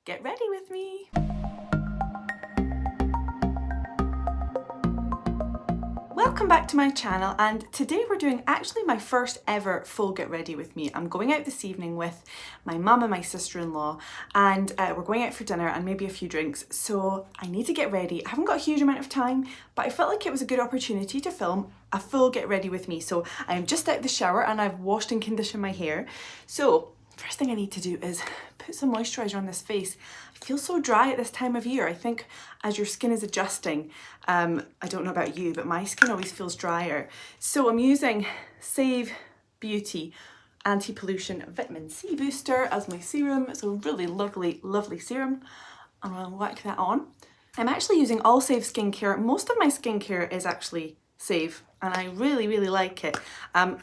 get ready with me. Welcome back to my channel, and today we're doing actually my first ever full get ready with me. I'm going out this evening with my mum and my sister-in-law, and we're going out for dinner and maybe a few drinks, so I need to get ready. I haven't got a huge amount of time, but I felt like it was a good opportunity to film a full get ready with me. So I am just out of the shower and I've washed and conditioned my hair. So first thing I need to do is put some moisturiser on this face. I feel so dry at this time of year. I think as your skin is adjusting, I don't know about you, but my skin always feels drier. So I'm using Save Beauty Anti-Pollution Vitamin C Booster as my serum. It's a really lovely serum. I'm gonna whack that on. I'm actually using all Save skincare. Most of my skincare is actually Save, and I really like it.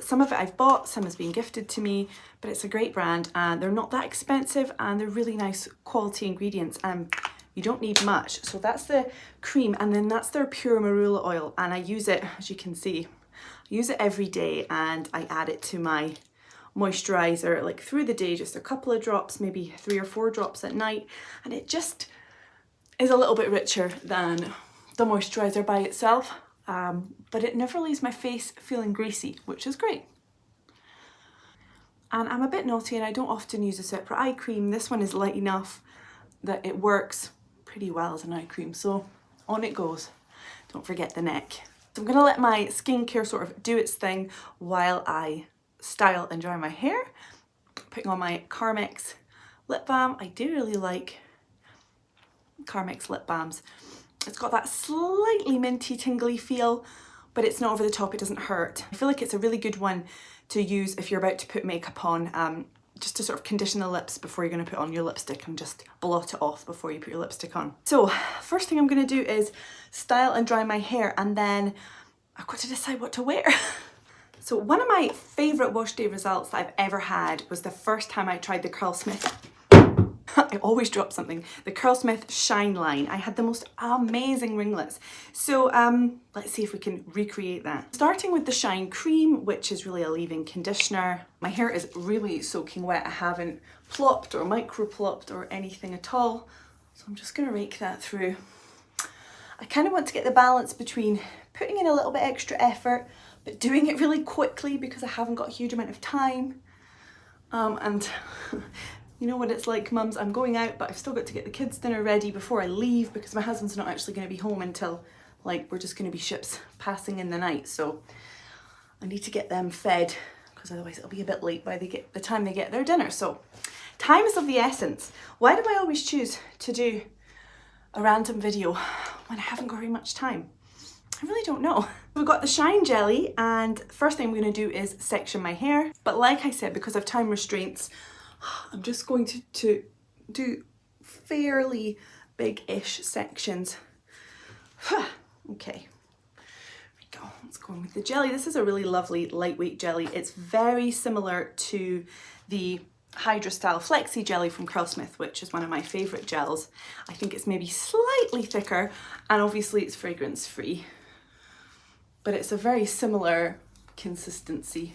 Some of it I've bought, some has been gifted to me, but it's a great brand and they're not that expensive and they're really nice quality ingredients. You don't need much. So that's the cream, and then that's their pure marula oil, and I use it, as you can see, I use it every day, and I add it to my moisturizer like through the day, just a couple of drops, maybe 3 or 4 drops at night, and it just is a little bit richer than the moisturizer by itself. But it never leaves my face feeling greasy, which is great. And I'm a bit naughty and I don't often use a separate eye cream. This one is light enough that it works pretty well as an eye cream, so on it goes. Don't forget the neck. So I'm gonna let my skincare sort of do its thing while I style and dry my hair. Putting on my Carmex lip balm. I do really like Carmex lip balms. It's got that slightly minty tingly feel, but it's not over the top, it doesn't hurt. I feel like it's a really good one to use if you're about to put makeup on, just to sort of condition the lips before you're going to put on your lipstick and just blot it off before you put your lipstick on. So first thing I'm going to do is style and dry my hair, and then I've got to decide what to wear. So one of my favourite wash day results that I've ever had was the first time I tried the Curlsmith. I always drop something. The Curlsmith Shine line. I had the most amazing ringlets. So let's see if we can recreate that. Starting with the Shine Cream, which is really a leave-in conditioner. My hair is really soaking wet. I haven't plopped or micro-plopped or anything at all. So I'm just gonna rake that through. I kind of want to get the balance between putting in a little bit extra effort, but doing it really quickly because I haven't got a huge amount of time. And you know what it's like, mums, I'm going out, but I've still got to get the kids' dinner ready before I leave because my husband's not actually going to be home until, like, we're just going to be ships passing in the night. So I need to get them fed because otherwise it'll be a bit late by the time they get their dinner. So time is of the essence. Why do I always choose to do a random video when I haven't got very much time? I really don't know. We've got the Shine Jelly, and first thing I'm going to do is section my hair. But like I said, because of time restraints, I'm just going to do fairly big-ish sections. Okay, here we go. Let's go in with the jelly. This is a really lovely lightweight jelly. It's very similar to the Hydra Style Flexi Jelly from Curlsmith, which is one of my favourite gels. I think it's maybe slightly thicker, and obviously it's fragrance-free, but it's a very similar consistency.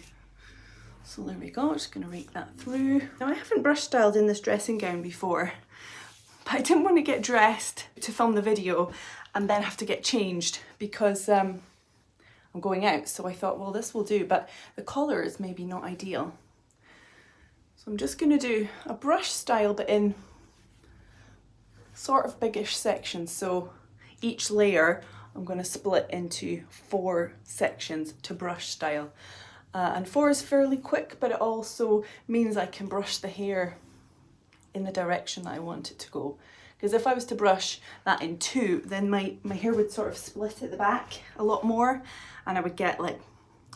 So there we go, just gonna rake that through. Now I haven't brush styled in this dressing gown before, but I didn't want to get dressed to film the video and then have to get changed because I'm going out. So I thought, well, this will do, but the collar is maybe not ideal. So I'm just gonna do a brush style, but in sort of biggish sections. So each layer I'm gonna split into 4 sections to brush style. And 4 is fairly quick, but it also means I can brush the hair in the direction that I want it to go. Because if I was to brush that in 2, then my hair would sort of split at the back a lot more, and I would get like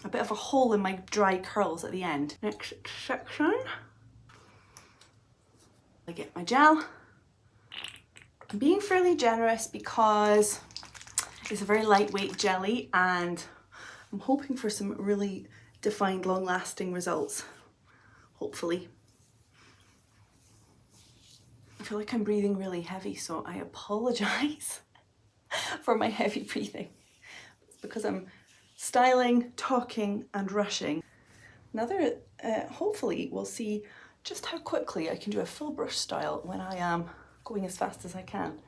a bit of a hole in my dry curls at the end. Next section, I get my gel. I'm being fairly generous because it's a very lightweight jelly, and I'm hoping for some really defined, long-lasting results, hopefully. I feel like I'm breathing really heavy, so I apologise for my heavy breathing. It's because I'm styling, talking and rushing. Hopefully we'll see just how quickly I can do a full brush style when I am going as fast as I can.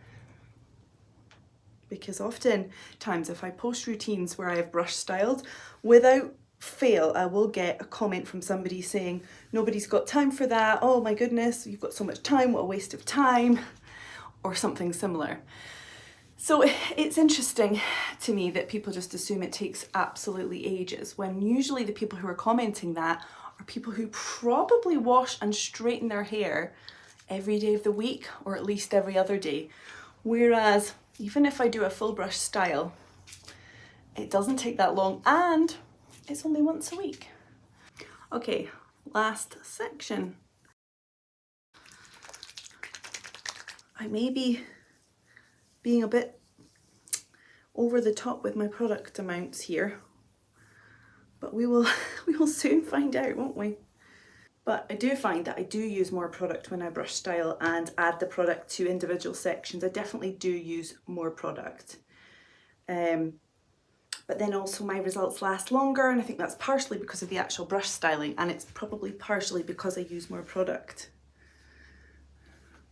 Because oftentimes if I post routines where I have brush styled, without fail I will get a comment from somebody saying, nobody's got time for that, oh my goodness, you've got so much time, what a waste of time, or something similar. So it's interesting to me that people just assume it takes absolutely ages, when usually the people who are commenting that are people who probably wash and straighten their hair every day of the week, or at least every other day. Whereas even if I do a full brush style, it doesn't take that long, and it's only once a week. Okay, last section. I may be being a bit over the top with my product amounts here, but we will soon find out, won't we? But I do find that I do use more product when I brush style and add the product to individual sections. I definitely do use more product. But then also my results last longer, and I think that's partially because of the actual brush styling, and it's probably partially because I use more product.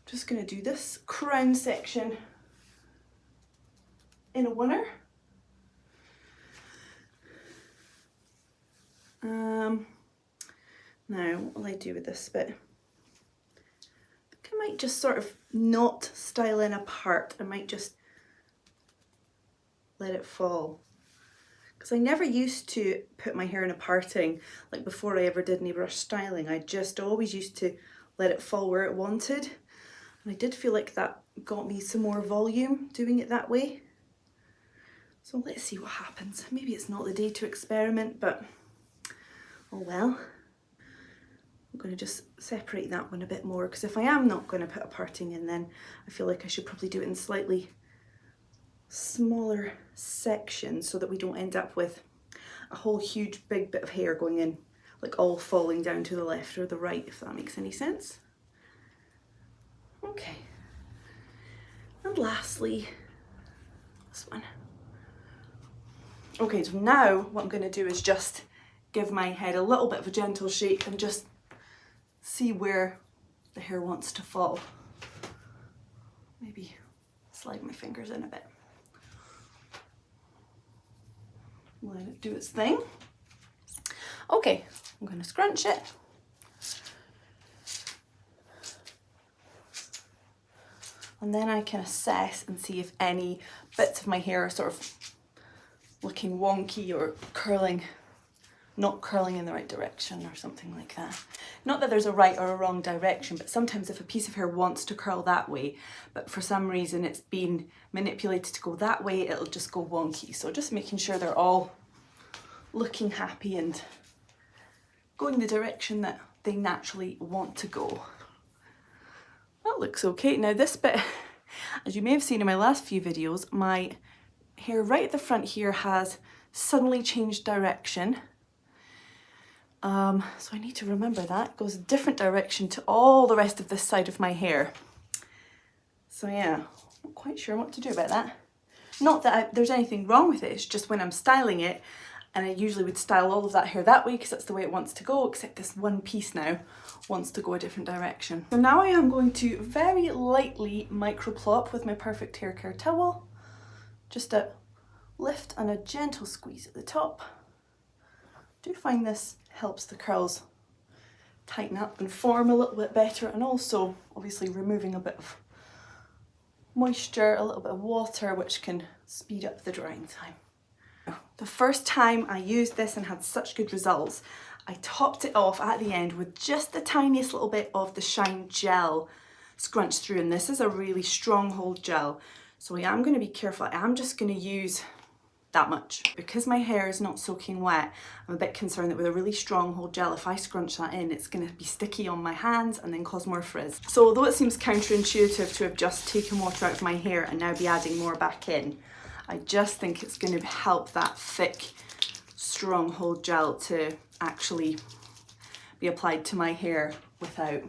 Just going to do this crown section in a winner. Now, what will I do with this bit? I think I might just sort of not style in a part. I might just let it fall. Because I never used to put my hair in a parting, like before I ever did any brush styling. I just always used to let it fall where it wanted. And I did feel like that got me some more volume doing it that way. So let's see what happens. Maybe it's not the day to experiment, but oh well. I'm going to just separate that one a bit more, because if I am not going to put a parting in, then I feel like I should probably do it in slightly smaller sections so that we don't end up with a whole huge big bit of hair going in, like all falling down to the left or the right, if that makes any sense. Okay. And lastly, this one. Okay, so now what I'm going to do is just give my head a little bit of a gentle shake and just see where the hair wants to fall. Maybe slide my fingers in a bit. Let it do its thing. Okay, I'm going to scrunch it. And then I can assess and see if any bits of my hair are sort of looking wonky or curling, not curling in the right direction or something like that. Not that there's a right or a wrong direction, but sometimes if a piece of hair wants to curl that way, but for some reason it's been manipulated to go that way, it'll just go wonky. So just making sure they're all looking happy and going the direction that they naturally want to go. That looks okay. Now this bit, as you may have seen in my last few videos, my hair right at the front here has suddenly changed direction. So I need to remember that. It goes a different direction to all the rest of this side of my hair. So yeah, not quite sure what to do about that. Not that there's anything wrong with it, it's just when I'm styling it, and I usually would style all of that hair that way because that's the way it wants to go, except this one piece now wants to go a different direction. So now I am going to very lightly micro plop with my Perfect Hair Care towel. Just a lift and a gentle squeeze at the top. I do find this helps the curls tighten up and form a little bit better, and also obviously removing a bit of moisture, a little bit of water, which can speed up the drying time. The first time I used this and had such good results, I topped it off at the end with just the tiniest little bit of the Shine Gel scrunched through, and this is a really strong hold gel, so I am going to be careful. I am just going to use that much. Because my hair is not soaking wet, I'm a bit concerned that with a really strong hold gel, if I scrunch that in, it's going to be sticky on my hands and then cause more frizz. So although it seems counterintuitive to have just taken water out of my hair and now be adding more back in, I just think it's going to help that thick, strong hold gel to actually be applied to my hair without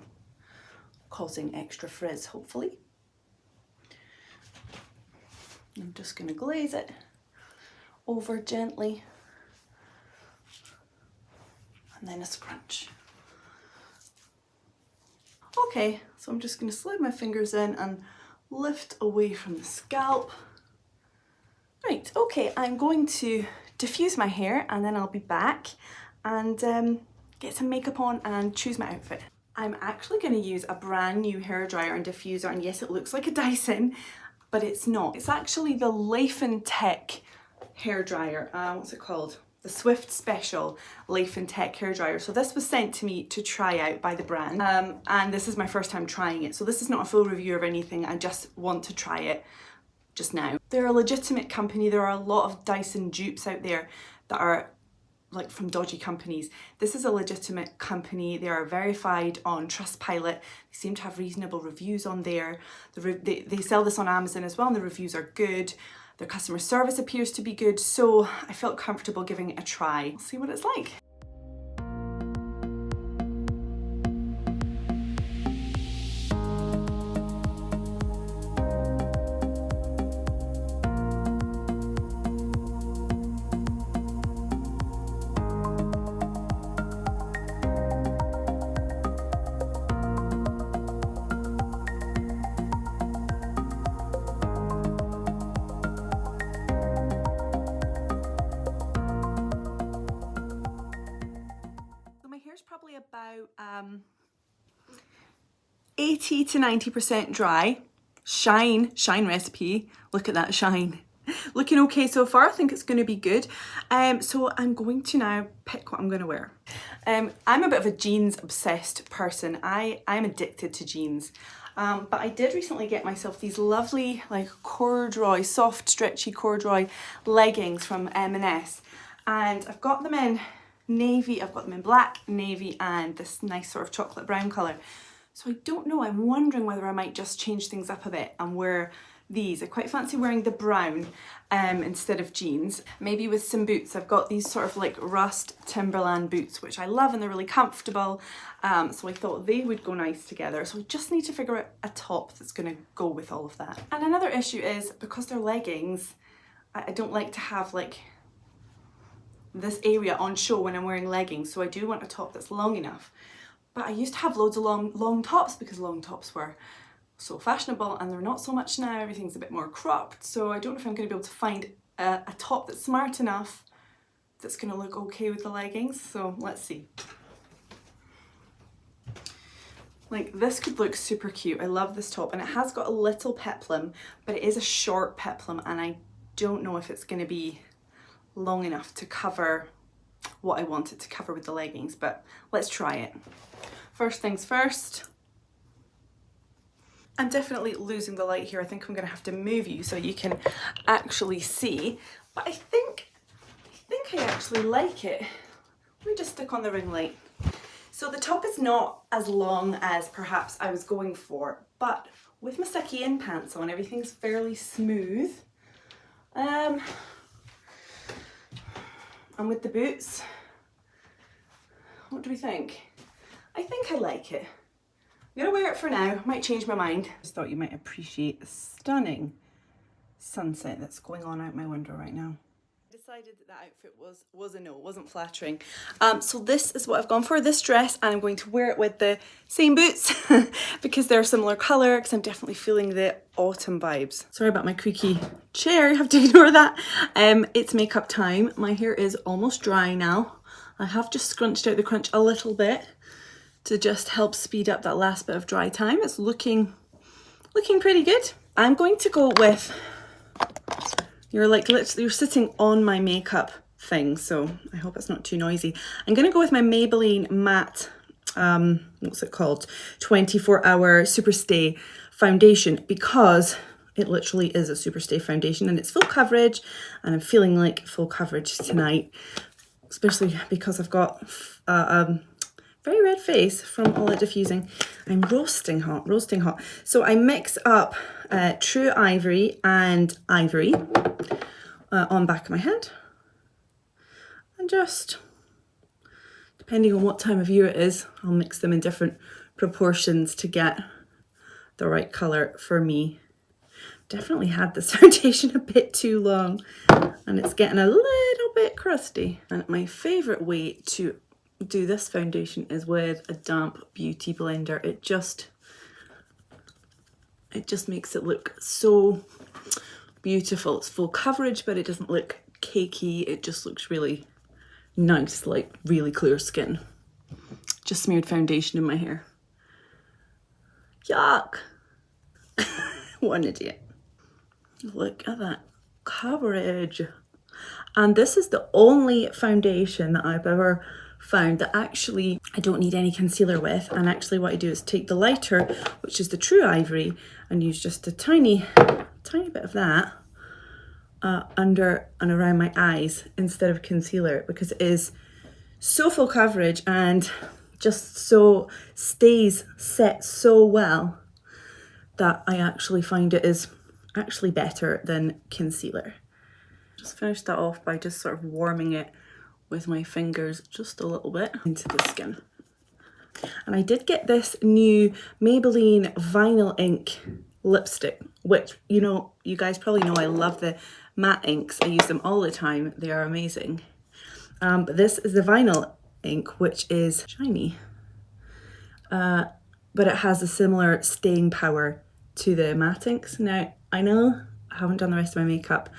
causing extra frizz, hopefully. I'm just going to glaze it over gently, and then a scrunch. Okay, so I'm just going to slide my fingers in and lift away from the scalp. Right, okay, I'm going to diffuse my hair and then I'll be back and get some makeup on and choose my outfit. I'm actually going to use a brand new hairdryer and diffuser, and yes, it looks like a Dyson, but it's not. It's actually the Laifen Tech hairdryer. What's it called? The Swift Special Laifen Tech hairdryer. So this was sent to me to try out by the brand, and this is my first time trying it. So this is not a full review of anything, I just want to try it just now. They're a legitimate company. There are a lot of Dyson dupes out there that are like from dodgy companies. This is a legitimate company. They are verified on Trustpilot. They seem to have reasonable reviews on there. They sell this on Amazon as well, and the reviews are good. Their customer service appears to be good, so I felt comfortable giving it a try. See what it's like. Probably about 80 to 90% dry. Shine recipe. Look at that shine. Looking okay so far. I think it's going to be good. So I'm going to now pick what I'm going to wear. I'm a bit of a jeans obsessed person. I'm addicted to jeans. But I did recently get myself these lovely like corduroy, soft stretchy corduroy leggings from M&S, and I've got them in navy, I've got them in black, navy, and this nice sort of chocolate brown colour. So I don't know, I'm wondering whether I might just change things up a bit and wear these. I quite fancy wearing the brown instead of jeans. Maybe with some boots. I've got these sort of like rust Timberland boots, which I love and they're really comfortable. So I thought they would go nice together. So I just need to figure out a top that's going to go with all of that. And another issue is, because they're leggings, I don't like to have like this area on show when I'm wearing leggings, so I do want a top that's long enough. But I used to have loads of long tops because long tops were so fashionable, and they're not so much now. Everything's a bit more cropped, so I don't know if I'm going to be able to find a top that's smart enough that's going to look okay with the leggings. So let's see. Like, this could look super cute. I love this top, and it has got a little peplum, but it is a short peplum, and I don't know if it's going to be long enough to cover what I want it to cover with the leggings, but let's try it. First things first. I'm definitely losing the light here. I think I'm gonna have to move you so you can actually see, but I think I actually like it. Let me just stick on the ring light. So the top is not as long as perhaps I was going for, but with my sticky in pants on, everything's fairly smooth. And with the boots, what do we think? I think I like it. I'm gonna wear it for now, might change my mind. Just thought you might appreciate the stunning sunset that's going on out my window right now. I decided that outfit was a no, wasn't flattering. So this is what I've gone for, this dress, and I'm going to wear it with the same boots because they're a similar colour, because I'm definitely feeling the autumn vibes. Sorry about my creaky chair, you have to ignore that. It's makeup time. My hair is almost dry now. I have just scrunched out the crunch a little bit to just help speed up that last bit of dry time. It's looking pretty good. I'm going to go with, you're like literally, you're sitting on my makeup thing, so I hope it's not too noisy. I'm gonna go with my Maybelline matte, what's it called? 24-hour Super Stay foundation, because it literally is a Super Stay foundation and it's full coverage, and I'm feeling like full coverage tonight, especially because I've got very red face from all that diffusing. I'm roasting hot. So I mix up True Ivory and Ivory on back of my hand. And just, depending on what time of year it is, I'll mix them in different proportions to get the right colour for me. Definitely had this foundation a bit too long and it's getting a little bit crusty. And my favourite way to do this foundation is with a damp beauty blender. It just makes it look so beautiful. It's full coverage, but it doesn't look cakey. It just looks really nice, like really clear skin. Just smeared foundation in my hair. Yuck. What an idiot. Look at that coverage. And this is the only foundation that I've ever found that actually I don't need any concealer with. And actually what I do is take the lighter, which is the True Ivory, and use just a tiny bit of that under and around my eyes instead of concealer, because it is so full coverage and just so stays set so well that I actually find it is actually better than concealer. Just finish that off by just sort of warming it with my fingers just a little bit into the skin. And I did get this new Maybelline Vinyl Ink lipstick, which, you know, you guys probably know I love the matte inks. I use them all the time. They are amazing. But this is the Vinyl Ink, which is shiny. But it has a similar staying power to the matte inks. Now, I know I haven't done the rest of my makeup,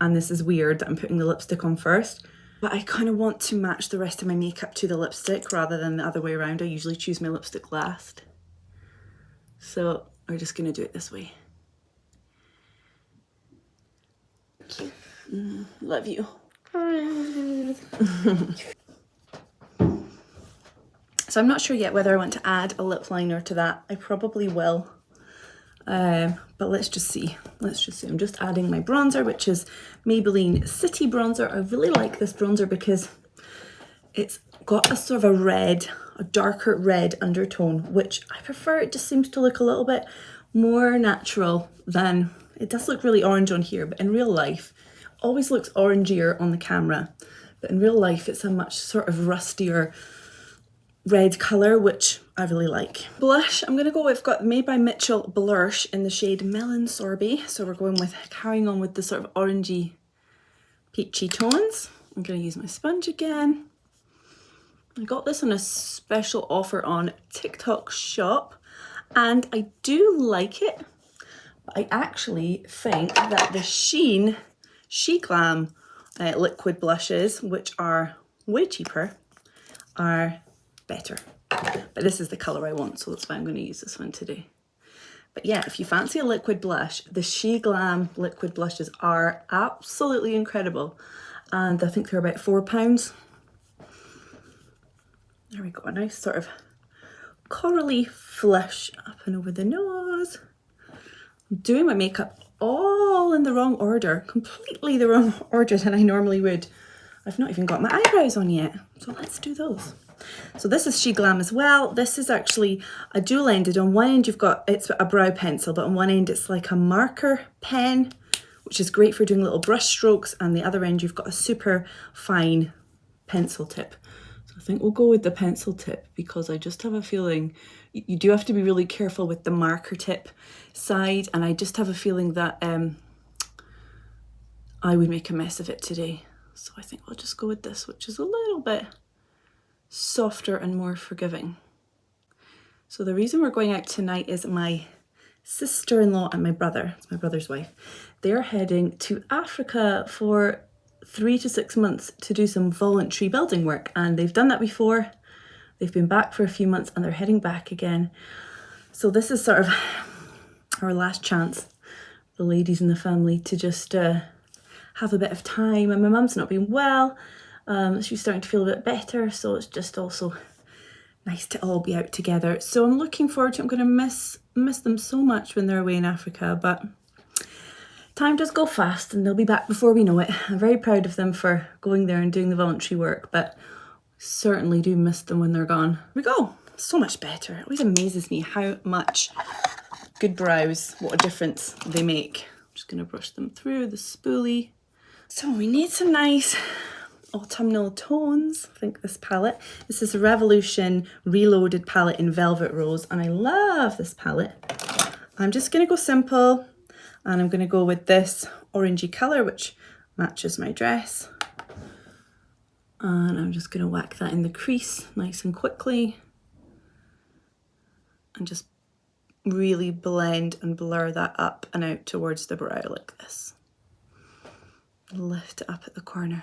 and this is weird that I'm putting the lipstick on first, but I kind of want to match the rest of my makeup to the lipstick rather than the other way around. I usually choose my lipstick last. So we're just gonna do it this way. Thank you. Love you. So I'm not sure yet whether I want to add a lip liner to that. I probably will. But let's just see. I'm just adding my bronzer, which is Maybelline City Bronzer. I really like this bronzer because it's got a sort of a darker red undertone, which I prefer. It just seems to look a little bit more natural than, it does look really orange on here, but in real life, always looks orangier on the camera. But in real life, it's a much sort of rustier red colour, which I really like. Blush, I'm gonna go with, got Made by Mitchell Blush in the shade Melon Sorbet. So we're going with, carrying on with the sort of orangey, peachy tones. I'm gonna use my sponge again. I got this on a special offer on TikTok Shop, and I do like it. But I actually think that the She Glam liquid blushes, which are way cheaper, are better. But this is the colour I want, so that's why I'm going to use this one today. But yeah, if you fancy a liquid blush, the She Glam liquid blushes are absolutely incredible. And I think they're about £4. There we go, a nice sort of corally flush up and over the nose. I'm doing my makeup all in the wrong order, completely the wrong order than I normally would. I've not even got my eyebrows on yet, so let's do those. So this is She Glam as well. This is actually a dual-ended. On one end you've got, it's a brow pencil, but on one end it's like a marker pen, which is great for doing little brush strokes, and the other end you've got a super fine pencil tip. So I think we'll go with the pencil tip, because I just have a feeling you do have to be really careful with the marker tip side, and I just have a feeling that I would make a mess of it today. So I think we'll just go with this, which is a little bit softer and more forgiving. So the reason we're going out tonight is my sister-in-law and my brother, it's my brother's wife, they're heading to Africa for 3 to 6 months to do some voluntary building work, and they've done that before. They've been back for a few months and they're heading back again. So this is sort of our last chance, the ladies in the family, to just have a bit of time. And my mum's not been well. She's starting to feel a bit better, so it's just also nice to all be out together. So I'm looking forward to it. I'm going to miss them so much when they're away in Africa, but time does go fast and they'll be back before we know it. I'm very proud of them for going there and doing the voluntary work, but certainly do miss them when they're gone. Here we go. So much better. It always amazes me how much good brows, what a difference they make. I'm just going to brush them through the spoolie. So we need some nice autumnal tones. I think this palette, this is a Revolution Reloaded palette in Velvet Rose, and I love this palette. I'm just going to go simple, and I'm going to go with this orangey colour, which matches my dress. And I'm just gonna whack that in the crease nice and quickly. And just really blend and blur that up and out towards the brow like this. Lift it up at the corner.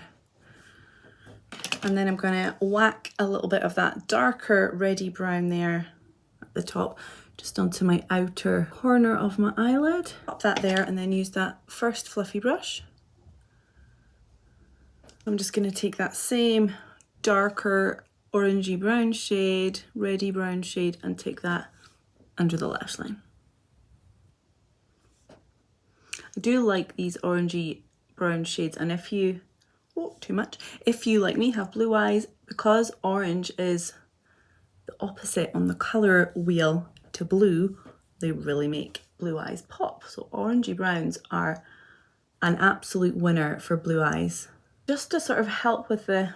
And then I'm gonna whack a little bit of that darker reddy brown there at the top, just onto my outer corner of my eyelid. Pop that there and then use that first fluffy brush. I'm just gonna take that same darker orangey brown shade, reddy brown shade, and take that under the lash line. I do like these orangey brown shades, and if you, oh, too much, if you, like me, have blue eyes, because orange is the opposite on the colour wheel to blue, they really make blue eyes pop. So orangey browns are an absolute winner for blue eyes. Just to sort of help with the,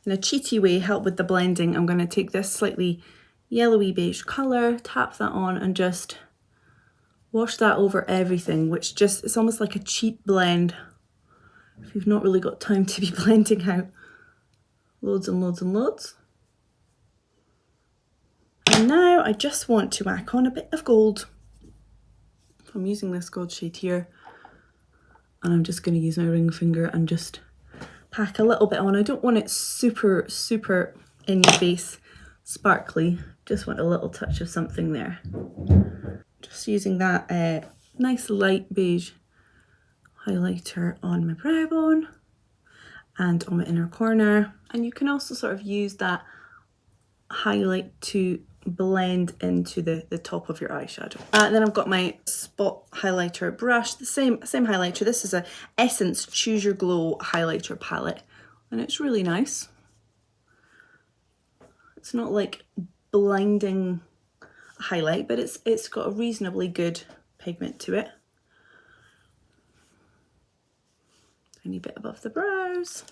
in a cheaty way, help with the blending, I'm going to take this slightly yellowy beige colour, tap that on and just wash that over everything, which just, it's almost like a cheat blend if you've not really got time to be blending out loads and loads and loads. And now I just want to whack on a bit of gold. So I'm using this gold shade here, and I'm just going to use my ring finger and just pack a little bit on. I don't want it super, super in your face, sparkly. Just want a little touch of something there. Just using that nice light beige highlighter on my brow bone and on my inner corner. And you can also sort of use that highlight to blend into the top of your eyeshadow. And then I've got my spot highlighter brush, the same highlighter. This is a Essence Choose Your Glow highlighter palette, and it's really nice. It's not like blinding highlight, but it's got a reasonably good pigment to it. Tiny bit above the brows.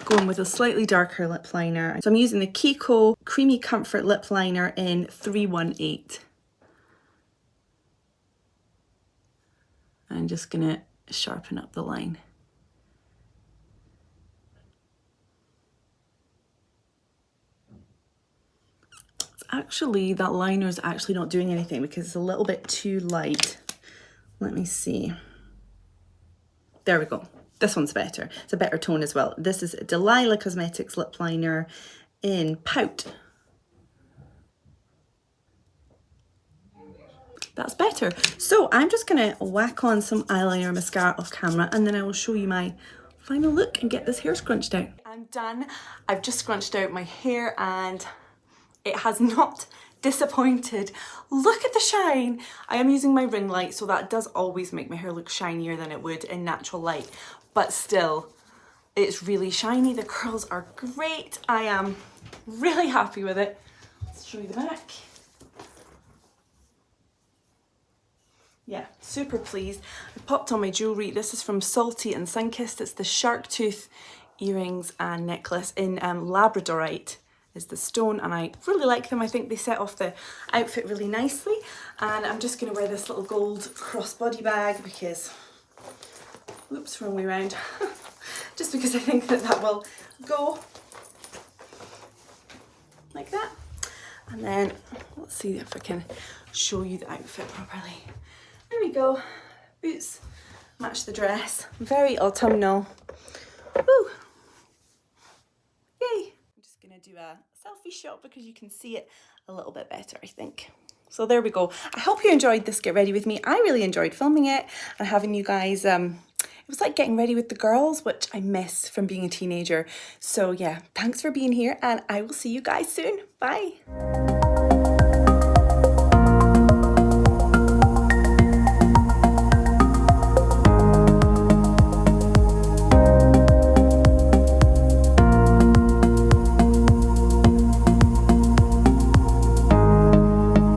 Going with a slightly darker lip liner. So I'm using the Kiko Creamy Comfort Lip Liner in 318. I'm just gonna sharpen up the line. Actually, that liner is actually not doing anything because it's a little bit too light. Let me see. There we go. This one's better. It's a better tone as well. This is Delilah Cosmetics lip liner in Pout. That's better. So I'm just gonna whack on some eyeliner mascara off camera, and then I will show you my final look and get this hair scrunched out. I'm done. I've just scrunched out my hair and it has not disappointed. Look at the shine. I am using my ring light, so that does always make my hair look shinier than it would in natural light, but still, it's really shiny. The curls are great. I am really happy with it. Let's show you the back. Yeah, super pleased. I popped on my jewellery. This is from Salty and Sunkissed. It's the shark tooth earrings and necklace in Labradorite is the stone, and I really like them. I think they set off the outfit really nicely. And I'm just going to wear this little gold crossbody bag because, oops, wrong way around. Just because I think that will go like that. And then let's see if I can show you the outfit properly. There we go. Boots match the dress. Very autumnal. Woo! Yay! I'm just gonna do a selfie shot because you can see it a little bit better, I think. So there we go. I hope you enjoyed this Get Ready With Me. I really enjoyed filming it and having you guys, it was like getting ready with the girls, which I miss from being a teenager. So yeah, thanks for being here and I will see you guys soon. Bye.